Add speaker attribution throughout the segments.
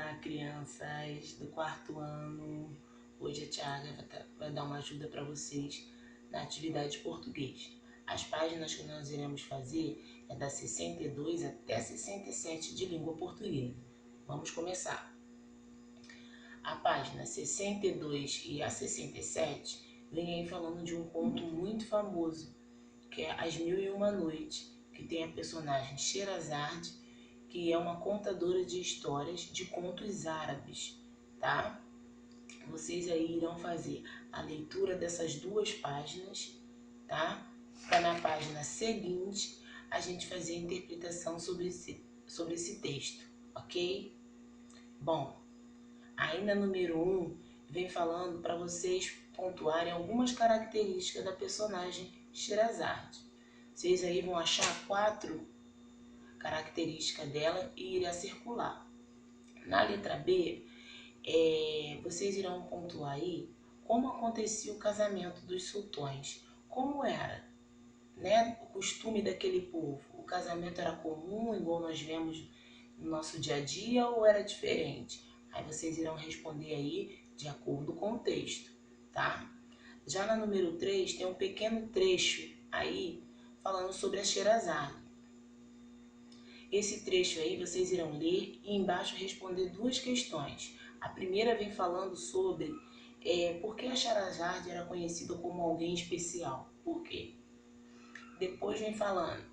Speaker 1: Olá, crianças do quarto ano. Hoje a Tiaga vai dar uma ajuda para vocês na atividade de português. As páginas que nós iremos fazer é da 62 até 67 de língua portuguesa. Vamos começar. A página 62 e a 67 vem aí falando de um conto muito famoso, que é As Mil e Uma Noites, que tem a personagem Sherazade, que é uma contadora de histórias de contos árabes, tá? Vocês aí irão fazer a leitura dessas duas páginas, tá? Para na página seguinte a gente fazer a interpretação sobre esse texto, ok? Bom, ainda número 1 vem falando para vocês pontuarem algumas características da personagem Sherazade. Vocês aí vão achar 4 características dela e irá circular. Na letra B, vocês irão pontuar aí como acontecia o casamento dos sultões. Como era, né, o costume daquele povo? O casamento era comum, igual nós vemos no nosso dia a dia, ou era diferente? Aí vocês irão responder aí de acordo com o texto, tá? Já na número 3 tem um pequeno trecho aí falando sobre a Sherazade. Esse trecho aí vocês irão ler e embaixo responder 2 questões. A primeira vem falando sobre por que a Sherazade era conhecida como alguém especial. Por quê? Depois vem falando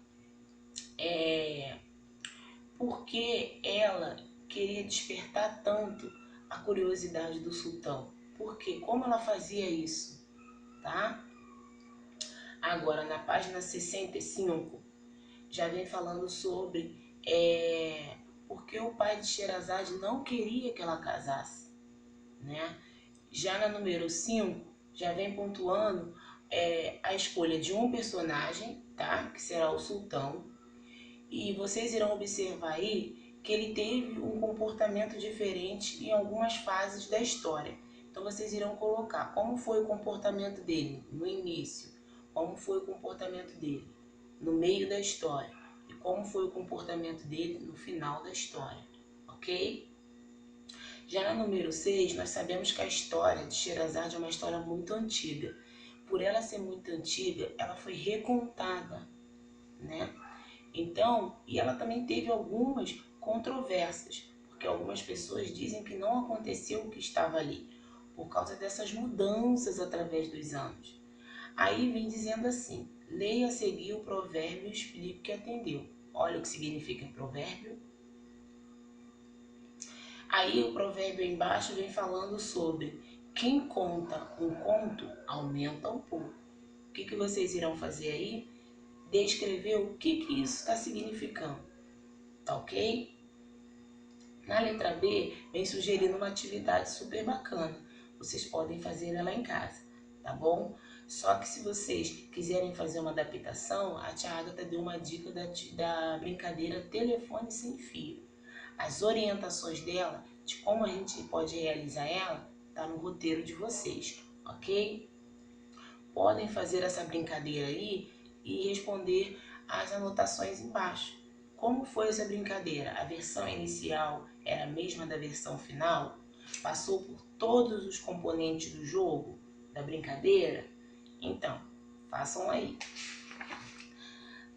Speaker 1: por que ela queria despertar tanto a curiosidade do sultão. Por quê? Como ela fazia isso, tá? Agora, na página 65, já vem falando sobre porque o pai de Sherazade não queria que ela casasse, né? Já na número 5, já vem pontuando a escolha de um personagem, tá? Que será o sultão. E vocês irão observar aí que ele teve um comportamento diferente em algumas fases da história. Então vocês irão colocar como foi o comportamento dele no início, como foi o comportamento dele no meio da história e como foi o comportamento dele no final da história, ok? Já na número 6, nós sabemos que a história de Sherazade é uma história muito antiga. Por ela ser muito antiga, ela foi recontada, né? Então, e ela também teve algumas controvérsias, porque algumas pessoas dizem que não aconteceu o que estava ali, por causa dessas mudanças através dos anos. Aí vem dizendo assim: leia a seguir o provérbio e explique o que atendeu. Olha o que significa provérbio. Aí o provérbio embaixo vem falando sobre quem conta um conto aumenta um pouco. O que vocês irão fazer aí? Descrever o que isso está significando, tá ok? Na letra B, vem sugerindo uma atividade super bacana. Vocês podem fazer ela em casa, tá bom? Só que se vocês quiserem fazer uma adaptação, a tia Agatha deu uma dica da brincadeira telefone sem fio. As orientações dela, de como a gente pode realizar ela, tá no roteiro de vocês, ok? Podem fazer essa brincadeira aí e responder as anotações embaixo. Como foi essa brincadeira? A versão inicial era a mesma da versão final? Passou por todos os componentes do jogo, da brincadeira? Então, façam aí.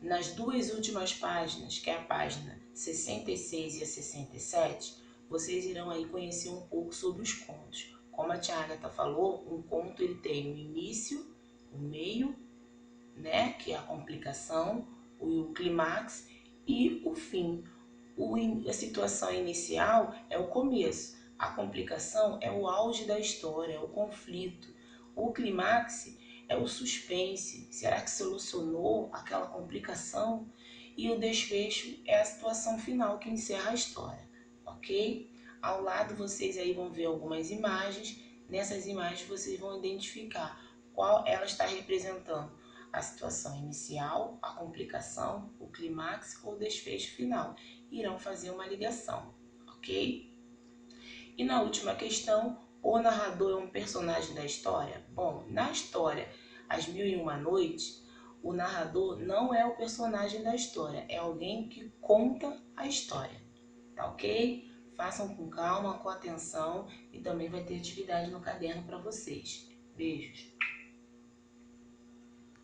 Speaker 1: Nas 2 últimas páginas, que é a página 66 e a 67, vocês irão aí conhecer um pouco sobre os contos. Como a tia Agatha falou, um conto ele tem o início, o meio, né, que é a complicação, o clímax e o fim. A situação inicial é o começo, a complicação é o auge da história, é o conflito. O clímax é o suspense, será que solucionou aquela complicação? E o desfecho é a situação final que encerra a história, ok? Ao lado vocês aí vão ver algumas imagens, nessas imagens vocês vão identificar qual ela está representando, a situação inicial, a complicação, o clímax ou o desfecho final. Irão fazer uma ligação, ok? E na última questão, o narrador é um personagem da história? Bom, na história As Mil e Uma Noites, o narrador não é o personagem da história, é alguém que conta a história, tá ok? Façam com calma, com atenção e também vai ter atividade no caderno para vocês. Beijos!